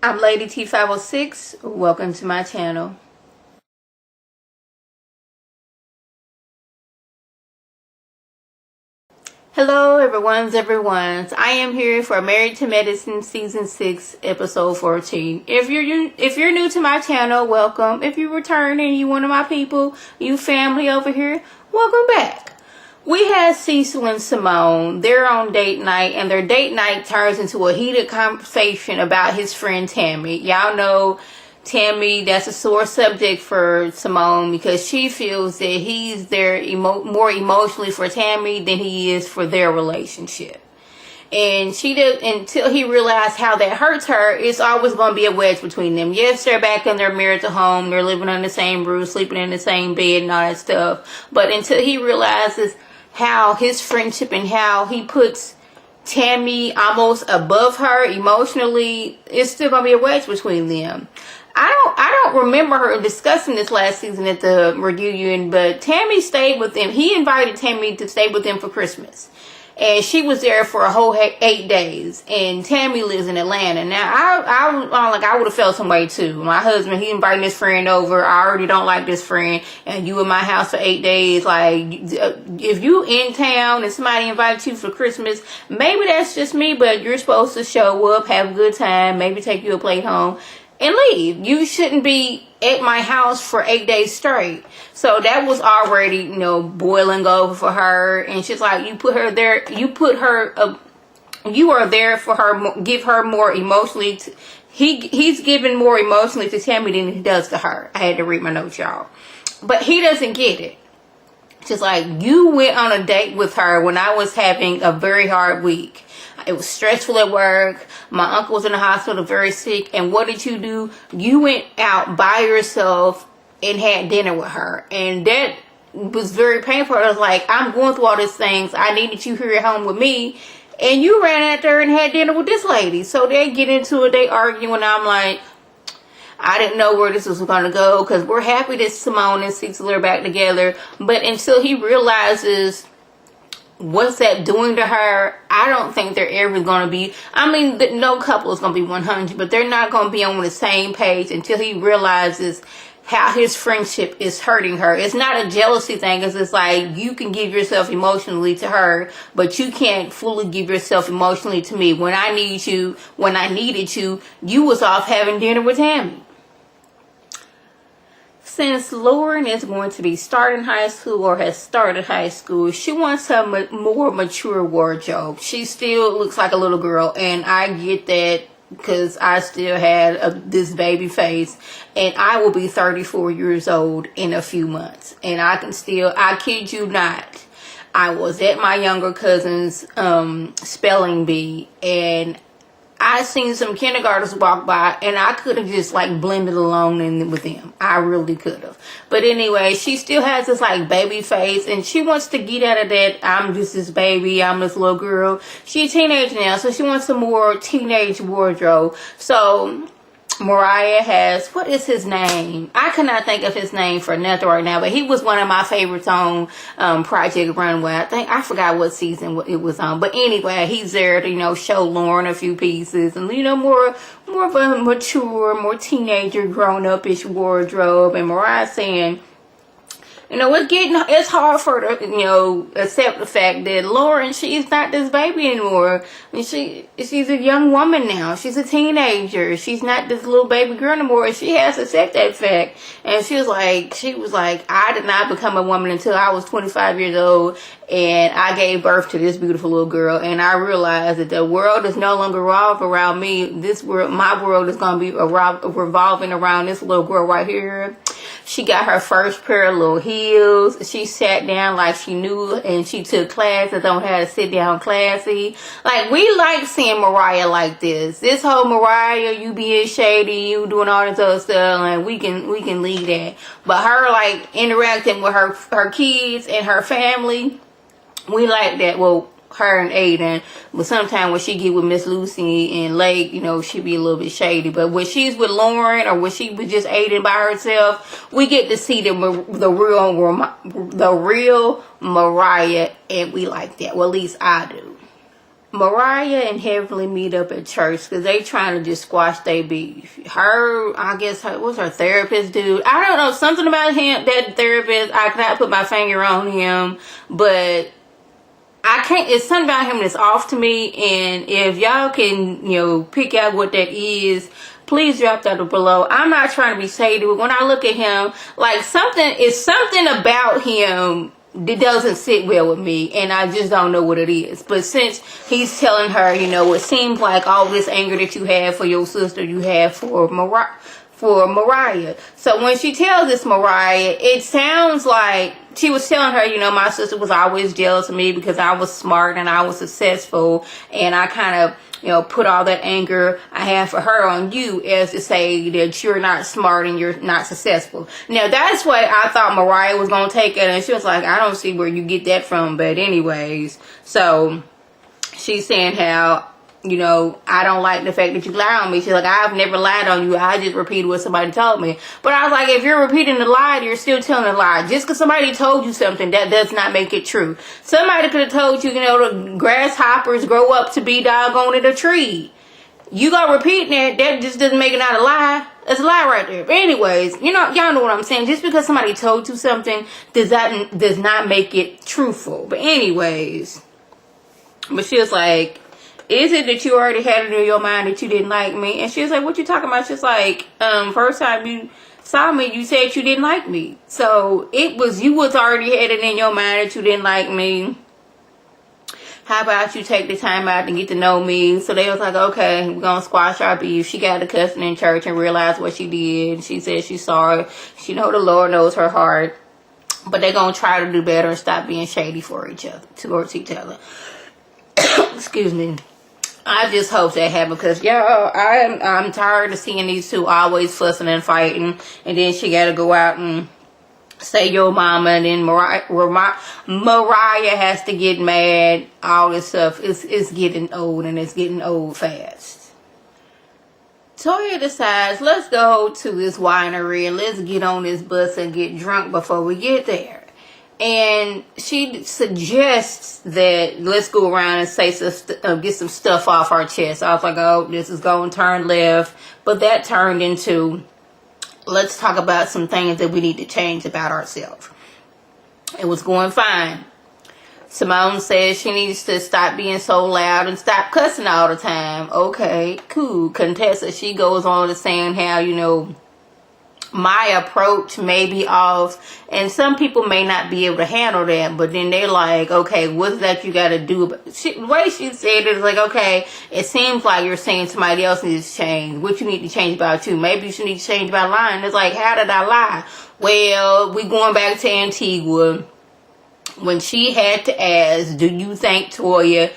I'm Lady T506. Welcome to my channel. Hello everyone's. I am here for Married to Medicine Season 6 Episode 14. If you're new to my channel, welcome. If you return and you one of my people, you family over here, welcome back. We had Cecil and Simone. They're on date night, and their date night turns into a heated conversation about his friend Tammy. Y'all know Tammy, that's a sore subject for Simone because she feels that he's there more emotionally for Tammy than he is for their relationship. And she did, until he realized how that hurts her, it's always going to be a wedge between them. Yes, they're back in their marital home. They're living on the same roof, sleeping in the same bed and all that stuff. But until he realizes how his friendship and how he puts Tammy almost above her emotionally, it's still going to be a wedge between them. I don't remember her discussing this last season at the reunion, but Tammy stayed with them. He invited Tammy to stay with them for Christmas. And she was there for a whole 8 days. And Tammy lives in Atlanta. Now, I would have felt some way too. My husband, he invited his friend over. I already don't like this friend. And you in my house for 8 days. Like, if you in town and somebody invited you for Christmas, maybe that's just me. But you're supposed to show up, have a good time, maybe take you a plate home, and leave. You shouldn't be at my house for 8 days straight. So that was already, boiling over for her. And she's like, you put her there, you are there for her, give her more emotionally. He's giving more emotionally to Tammy than he does to her. I had to read my notes, y'all. But he doesn't get it. Just like, you went on a date with her when I was having a very hard week. It was stressful at work. My uncle was in the hospital, very sick. And what did you do? You went out by yourself and had dinner with her. And that was very painful. I was like, I'm going through all these things. I needed you here at home with me. And you ran out there and had dinner with this lady. So they get into it. They argue. And I'm like, I didn't know where this was going to go. Because we're happy that Simone and Cecil are back together. But until he realizes what's that doing to her, I don't think they're ever going to be, no couple is going to be 100, but they're not going to be on the same page until he realizes how his friendship is hurting her. It's not a jealousy thing. It's like, you can give yourself emotionally to her, but you can't fully give yourself emotionally to me. When I needed you, you was off having dinner with Tammy. Since Lauren is going to be starting high school or has started high school, she wants a more mature wardrobe. She still looks like a little girl, and I get that because I still had this baby face, and I will be 34 years old in a few months. And I kid you not, I was at my younger cousin's spelling bee, and I seen some kindergartners walk by, and I could have just blended along in with them. I really could have. But anyway, she still has this baby face, and she wants to get out of that, I'm just this baby, I'm this little girl. She's a teenager now, so she wants a more teenage wardrobe. So Mariah has, what is his name? I cannot think of his name for nothing right now, but he was one of my favorites on Project Runway. I forgot what season it was on, but anyway, he's there to show Lauren a few pieces and more of a mature, more teenager, grown-up-ish wardrobe. And Mariah saying, it's hard for her to, accept the fact that Lauren, she's not this baby anymore. She's a young woman now. She's a teenager. She's not this little baby girl anymore. She has to accept that fact. And she was like, I did not become a woman until I was 25 years old. And I gave birth to this beautiful little girl. And I realized that the world is no longer revolve around me. My world is going to be revolving around this little girl right here. She got her first pair of little heels. She sat down like she knew, and she took classes on how to sit down classy. We like seeing Mariah like this. This whole Mariah, you being shady, you doing all this other stuff, and we can leave that. But her interacting with her kids and her family, we like that. Well, her and Aiden, but sometimes when she get with Miss Lucy and Lake, she be a little bit shady. But when she's with Lauren or when she was just Aiden by herself, we get to see the real Mariah, and we like that. Well, at least I do. Mariah and Heavenly meet up at church because they trying to just squash their beef. What's her therapist dude? I don't know, something about him, that therapist, I cannot put my finger on him, but I can't, it's something about him that's off to me, and if y'all can, pick out what that is, please drop that below. I'm not trying to be shady, but when I look at him, like something about him that doesn't sit well with me, and I just don't know what it is. But since he's telling her, it seems like all this anger that you have for your sister, you have for Mariah. So when she tells this Mariah, it sounds like she was telling her, my sister was always jealous of me because I was smart and I was successful, and I kind of put all that anger I have for her on you as to say that you're not smart and you're not successful. Now, that's what I thought Mariah was going to take it, and she was like, I don't see where you get that from, but anyways. So, she's saying how, I don't like the fact that you lie on me. She's like, I've never lied on you. I just repeated what somebody told me. But I was like, if you're repeating the lie, you're still telling a lie. Just because somebody told you something, that does not make it true. Somebody could have told you, the grasshoppers grow up to be doggone in a tree. You go repeating that just doesn't make it not a lie. It's a lie right there. But anyways, y'all know what I'm saying. Just because somebody told you something does not make it truthful. But anyways, but she was like, is it that you already had it in your mind that you didn't like me? And she was like, what you talking about? She's like, first time you saw me, you said you didn't like me. So you was already had it in your mind that you didn't like me. How about you take the time out to get to know me? So they was like, okay, we're going to squash our beef. She got a cussing in church and realized what she did. She said she's sorry. She know the Lord knows her heart. But they're going to try to do better and stop being shady towards each other. Excuse me. I just hope that happens because, I'm tired of seeing these two always fussing and fighting. And then she got to go out and say your mama, and then Mariah has to get mad. All this stuff is getting old, and it's getting old fast. Toya decides, let's go to this winery and let's get on this bus and get drunk before we get there. And she suggests that let's go around and say get some stuff off our chest. I was like, oh, this is going to turn left. But that turned into, let's talk about some things that we need to change about ourselves. It was going fine. Simone says she needs to stop being so loud and stop cussing all the time. Okay, cool. Contessa, she goes on to saying how, my approach may be off, and some people may not be able to handle that, but then they like, okay, what's that you got to do? The way she said it is like, okay, it seems like you're saying somebody else needs to change. What you need to change about you? Maybe you need to change about lying. It's like, how did I lie? Well, we going back to Antigua when she had to ask, do you think Toya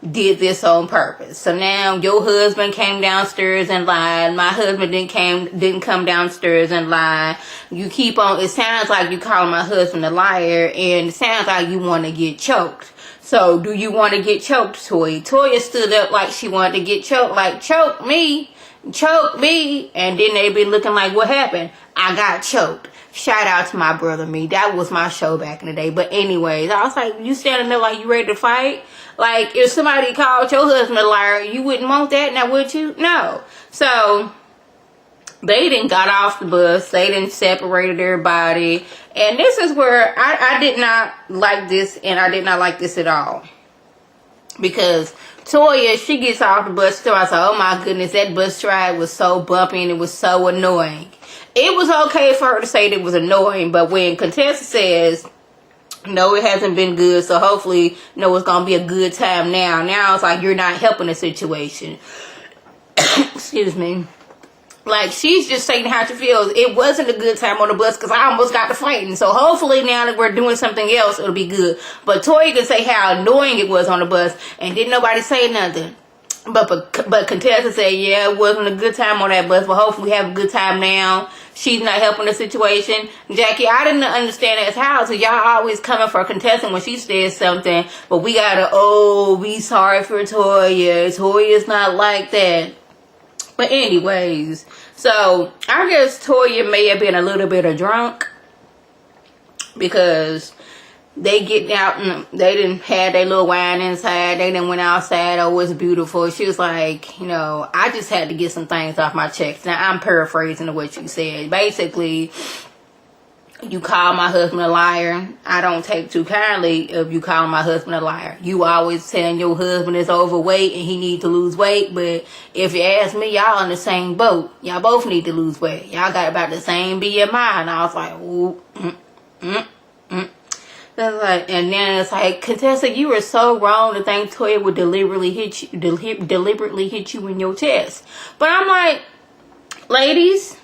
did this on purpose? So now your husband came downstairs and lied. My husband didn't come downstairs and lie. You keep on, it sounds like you call my husband a liar, and it sounds like you want to get choked. So do you want to get choked, Toya? Toya stood up like she wanted to get choked, like choke me, and then they be looking like, what happened? I got choked. Shout out to my brother me. That was my show back in the day. But anyways, I was like, you standing there like you ready to fight? Like, if somebody called your husband a liar, you wouldn't want that now, would you? No. So, they didn't got off the bus. They didn't separated everybody. And this is where I did not like this, and I did not like this at all. Because Toya, she gets off the bus, so I was like, oh my goodness, that bus ride was so bumpy and it was so annoying. It was okay for her to say that it was annoying, but when Contessa says, no, it hasn't been good, so hopefully, it's going to be a good time now. Now it's like you're not helping the situation. Excuse me. Like, she's just saying how she feels. It wasn't a good time on the bus because I almost got to fighting. So hopefully now that we're doing something else, it'll be good. But Toya can say how annoying it was on the bus, and didn't nobody say nothing. But Contessa said, yeah, it wasn't a good time on that bus, but hopefully we have a good time now. She's not helping the situation. Jackie, I didn't understand that's how. So y'all always coming for Contessa when she says something, but we gotta, be sorry for Toya. Toya's not like that. But anyways, so I guess Toya may have been a little bit of drunk, because they get out and they didn't had their little wine inside. They didn't went outside. Oh, it's beautiful. She was like, you know, I just had to get some things off my chest. Now, I'm paraphrasing what you said. Basically, you call my husband a liar. I don't take too kindly if you call my husband a liar. You always saying your husband is overweight and he need to lose weight. But if you ask me, y'all in the same boat. Y'all both need to lose weight. Y'all got about the same BMI. And I was like, ooh, That's like, and then it's like, Contessa, you were so wrong to think Toya would deliberately hit you in your chest. But I'm like, ladies,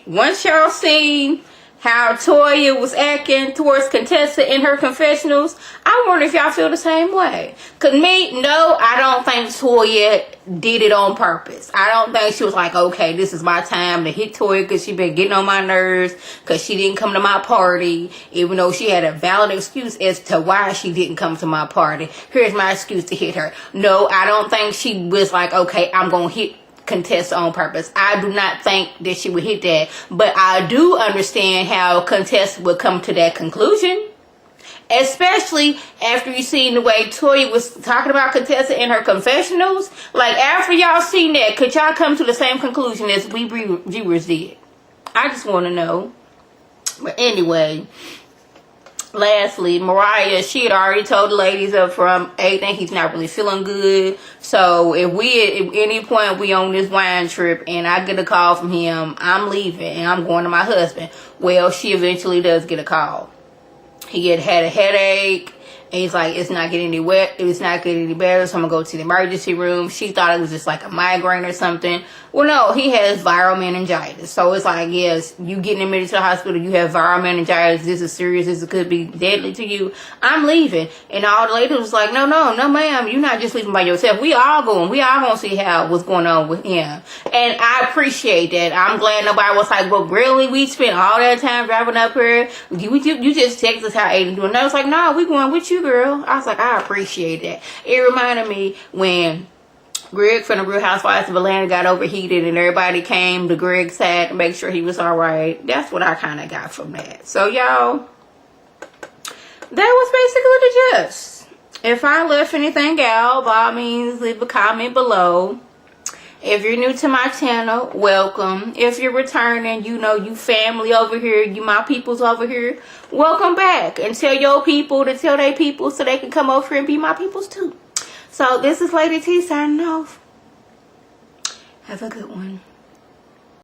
once y'all seen how Toya was acting towards Contessa in her confessionals, I wonder if y'all feel the same way. Cause me, no, I don't think Toya did it on purpose. I don't think she was like, okay, this is my time to hit Toya because she been getting on my nerves because she didn't come to my party, even though she had a valid excuse as to why she didn't come to my party. Here's my excuse to hit her. No, I don't think she was like, okay, I'm gonna hit Contessa on purpose. I do not think that she would hit that, but I do understand how Contessa would come to that conclusion, especially after you seen the way Toya was talking about Contessa in her confessionals. Like, after y'all seen that, could y'all come to the same conclusion as we viewers did? I just want to know. But anyway, lastly, Mariah, she had already told the ladies up from anything, he's not really feeling good. So if at any point we on this wine trip and I get a call from him, I'm leaving and I'm going to my husband. Well, she eventually does get a call. He had a headache. And he's like, it's not getting any better, so I'm gonna go to the emergency room. She thought it was just like a migraine or something. Well, no, he has viral meningitis. So it's like, yes, you getting admitted to the hospital, you have viral meningitis, this is serious, this could be deadly to you. I'm leaving. And all the ladies was like, no, ma'am, you're not just leaving by yourself. We all gonna see what's going on with him. And I appreciate that. I'm glad nobody was like, well, really? We spent all that time driving up here. You just text us how Aiden doing. And I was like, no, we going with you, girl. I was like, I appreciate that. It reminded me when Greg from the Real Housewives of Atlanta got overheated and everybody came to Greg's side to make sure he was all right. That's what I kind of got from that. So, y'all, that was basically the gist. If I left anything out, by all means, leave a comment below. If you're new to my channel, welcome. If you're returning, you know, you family over here, you my peoples over here, welcome back. And tell your people to tell their people so they can come over here and be my peoples too. So this is Lady T signing off. Have a good one.